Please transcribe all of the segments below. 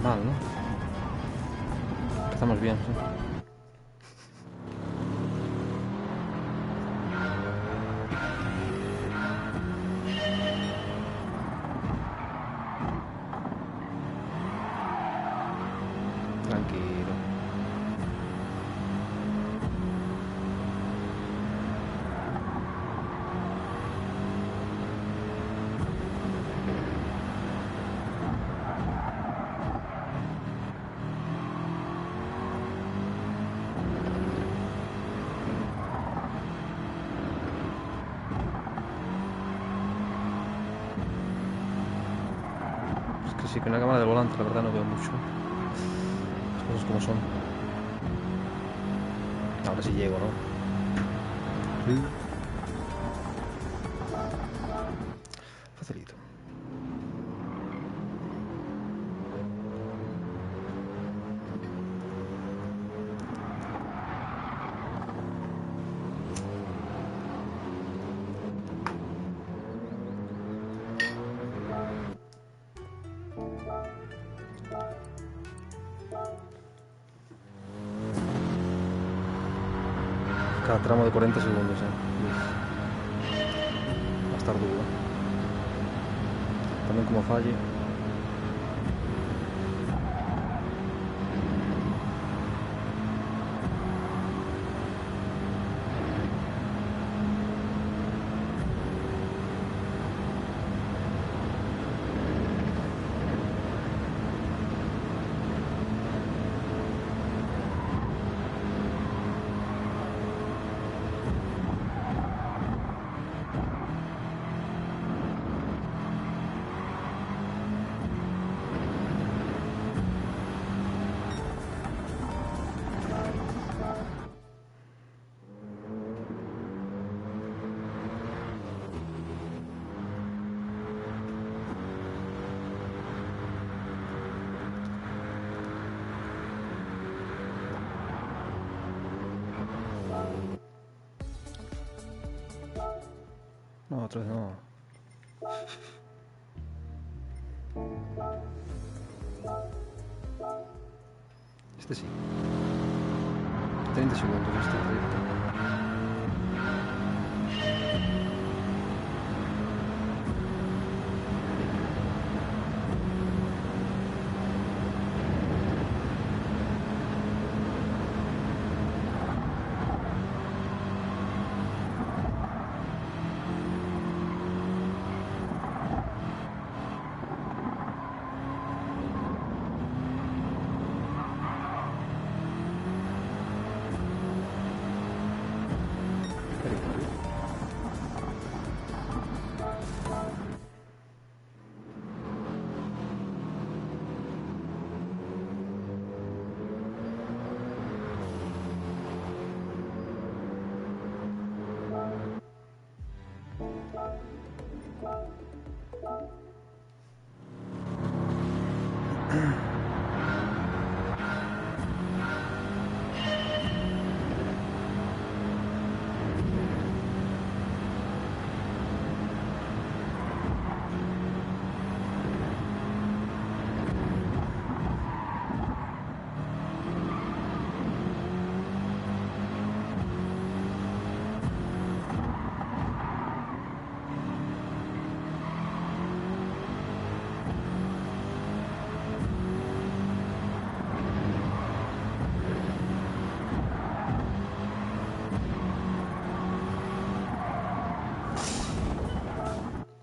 mal, ¿no? Empezamos bien, sí. Tranquilo. Es que sí, que una cámara de volante, la verdad, no veo mucho. Las cosas como son. Ahora sí llego, ¿no? Sí. Facilito. Cada tramo de 40 segundos, va a estar duro. También como falle. No, otra vez no. Este sí. 30 segundos este trayecto.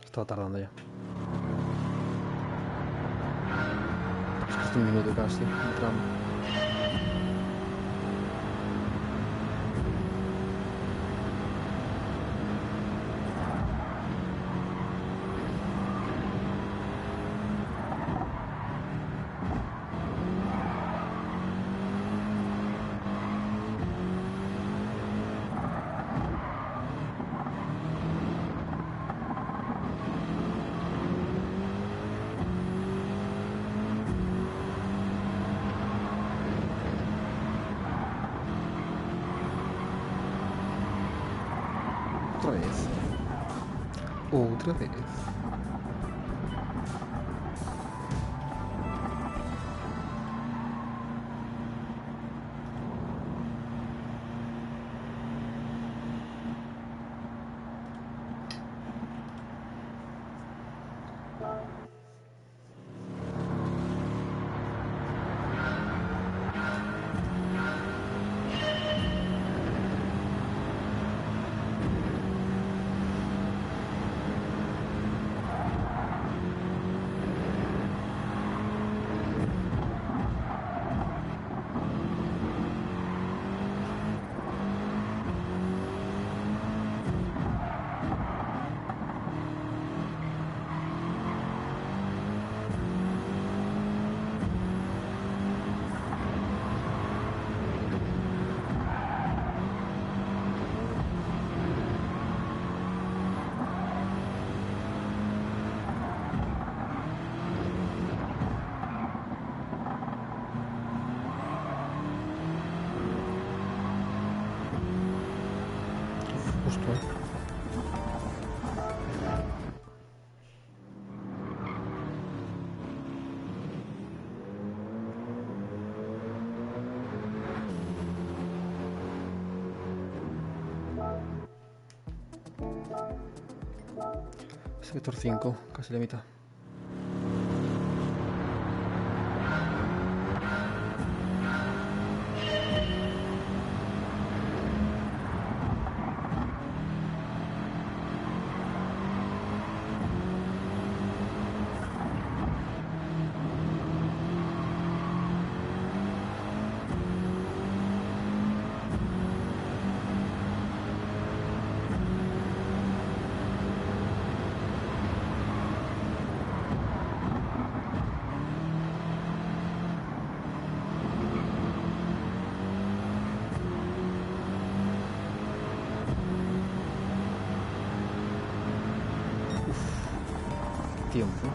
Estaba tardando ya. Es que es un minuto casi, el tramo. Otra vez. Otra vez. Sector 5, casi la mitad. Tiempo.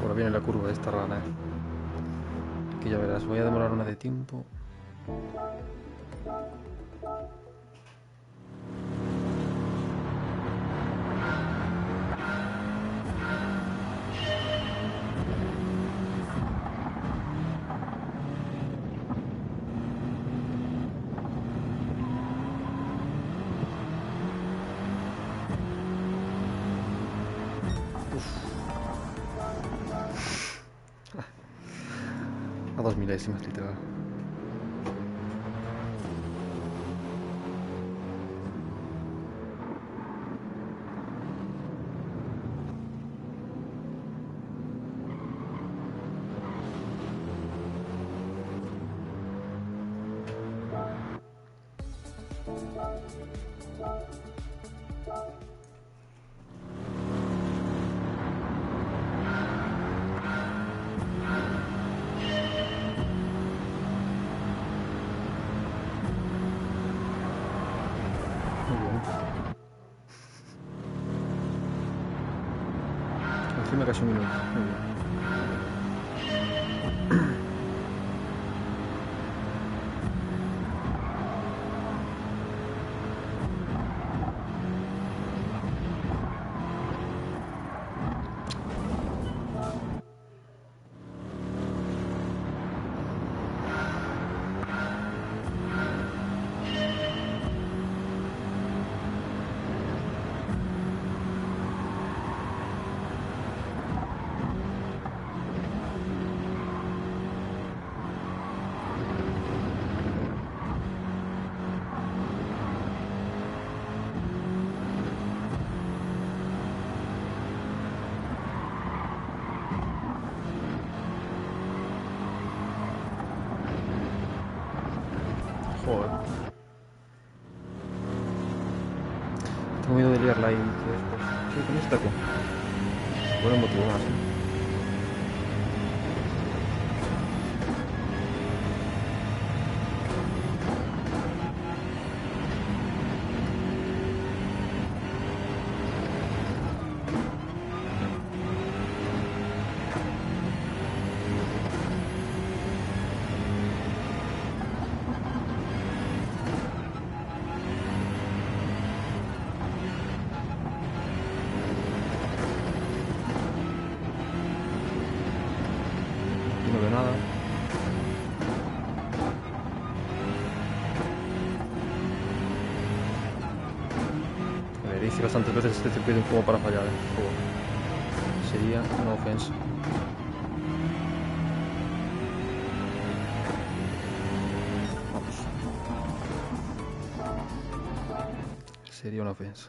Ahora viene la curva de esta rana, que ya verás, voy a demorar una de tiempo. A 2 milésimas, literal. Encima casi un minuto. Muy bien. Joder. Tengo miedo de liarla y que después... ¿Qué con esta qué? Buen motivo más, ¿eh? No veo nada. A ver, hice bastantes veces este circuito como para fallar, ¿eh? Joder. Sería una ofensa. Vamos. Sería una ofensa.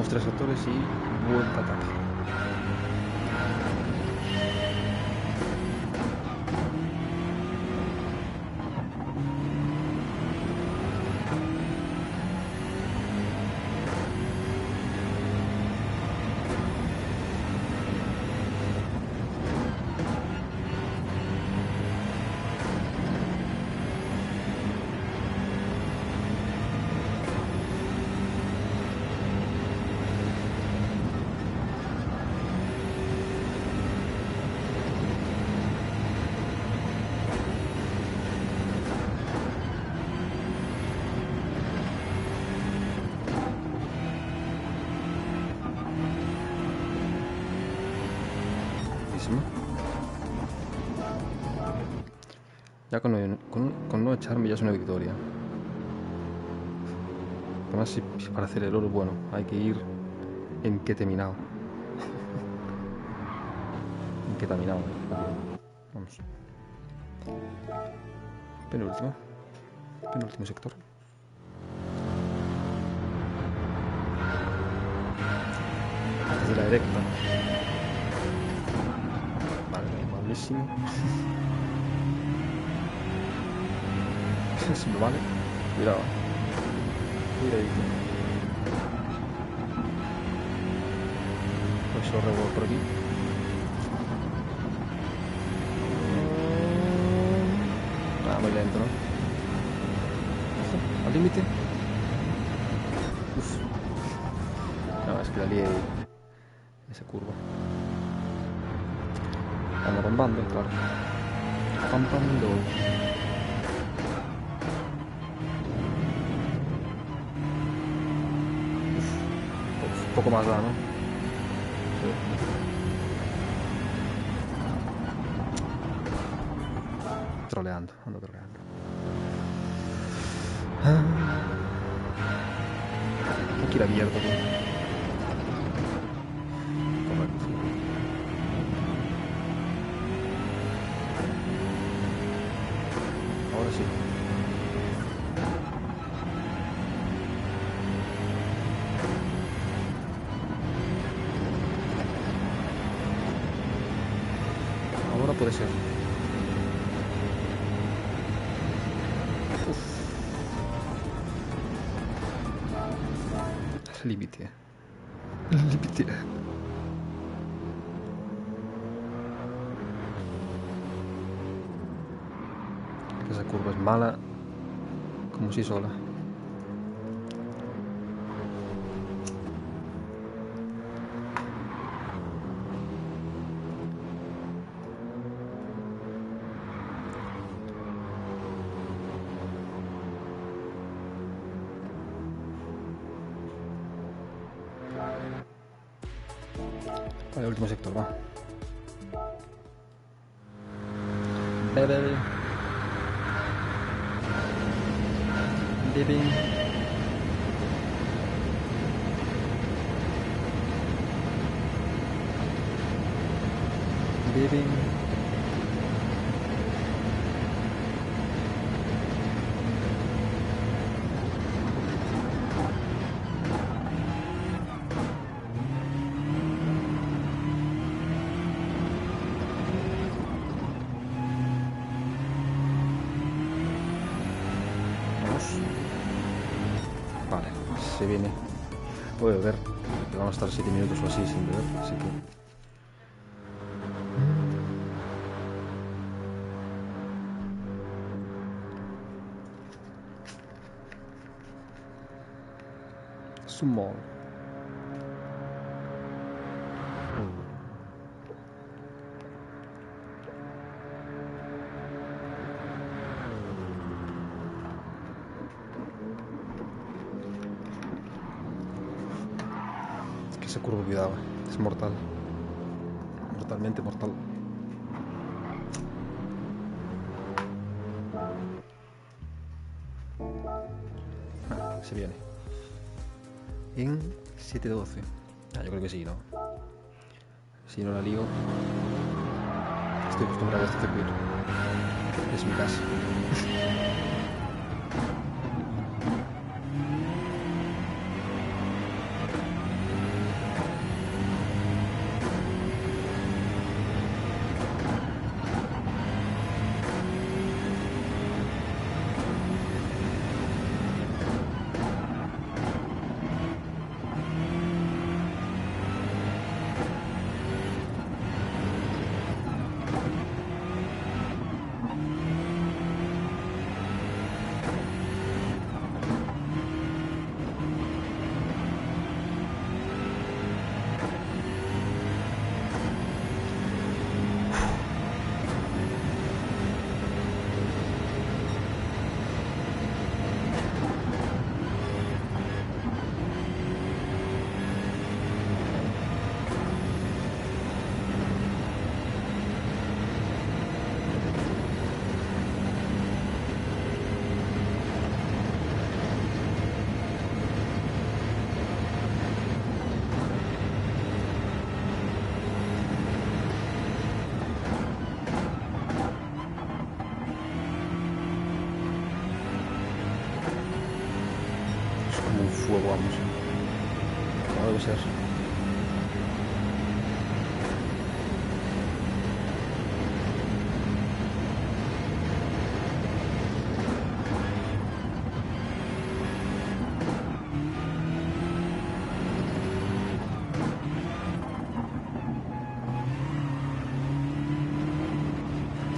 los 3 sectores y vuelta a ataque. Ya con no echarme ya es una victoria. Además, si para hacer el oro, bueno, hay que ir en terminado. En terminado. Vamos. Penúltimo sector. Desde la directa. Vale, malísimo. Si me vale. Cuidado. Cuidadito. Pues lo revuelvo por aquí. Muy lento, ¿no? Ojo, al límite. Uf. No, es que la lié esa curva. Vamos rombando, claro. Rombando. Un poco más da, ¿no? Sí. Troleando, ando troleando. Hay que ir abierto, tío. Correcto. Ahora sí. Ahora puede ser. Límite. Límite. Esa curva es mala como si sola. Vale, último sector, va. Bebel. Dipping. Dipping. Vale, se viene. Voy a beber. Vamos a estar 7 minutos o así sin beber, así que... Small. Esa curva, cuidado, es mortal. Mortalmente mortal. Se viene. En 7:12. Yo creo que sí, ¿no? Si no la lío. Estoy acostumbrado a este circuito. Es mi casa. ser.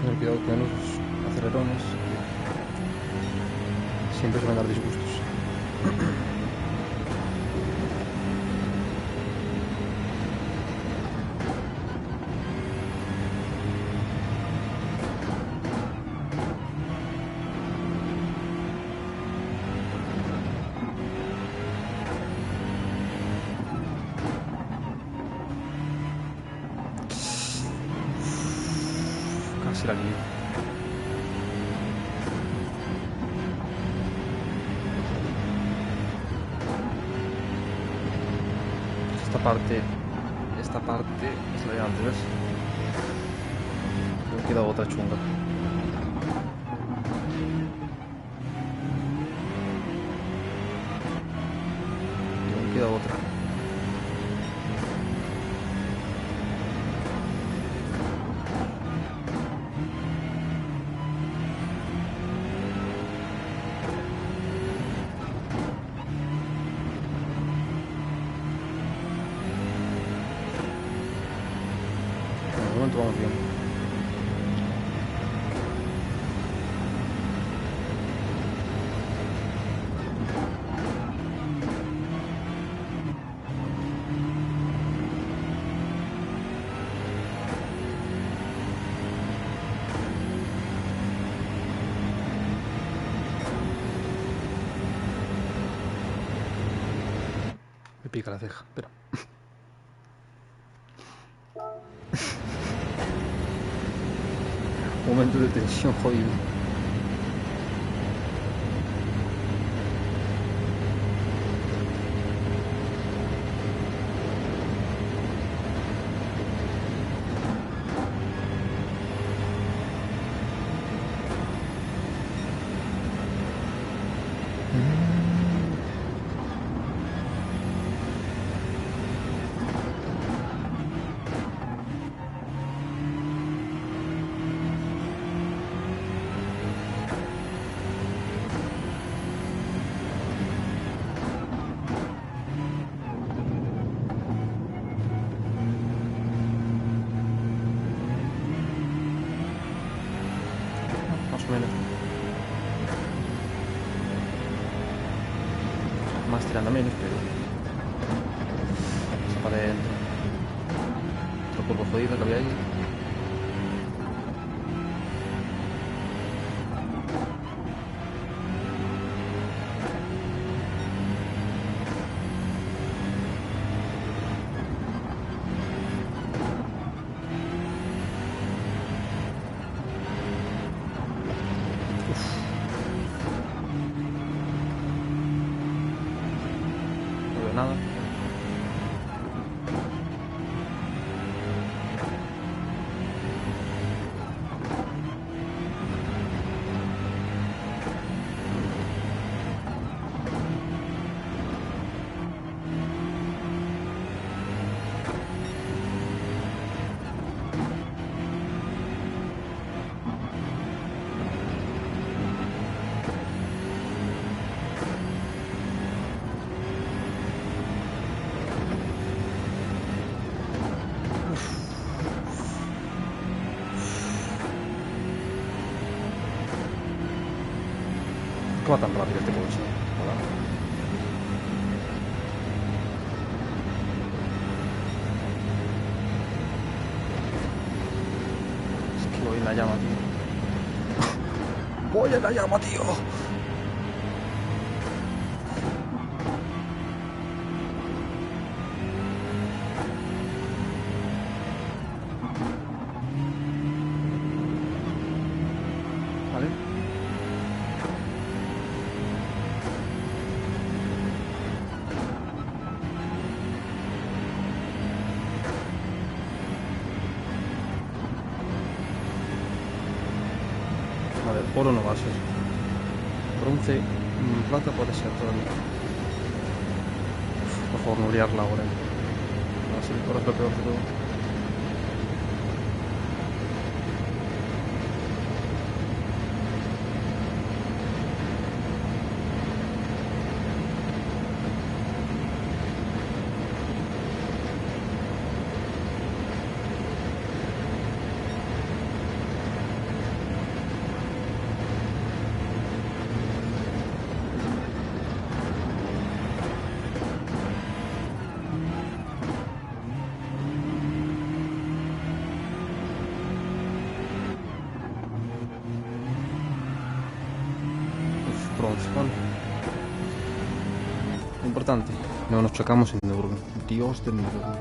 Tener cuidado con los acelerones. Siempre suelen dar disgustos. Casi la lío. Esta parte es la de antes, ¿ves? Me queda otra chunga. Me queda otra. De momento vamos bien. Me pica la ceja, espera. Momento de tensión jodido. Más o menos. Más tirando menos, pero está para adentro. Otro polvo jodido que había ahí. No veo nada. ¿Cómo va tan rápido este coche? Hola. Es que voy en la llama, tío. ¡Voy en la llama, tío! ¿Vale? Vale, oro no va a ser. Bronce, plata puede ser todavía. Por por favor, no liarla ahora. No sé, ahora es lo peor de todo. Bronce, vale. Importante, no nos chocamos en Nürburgring. Dios del Nürburgring.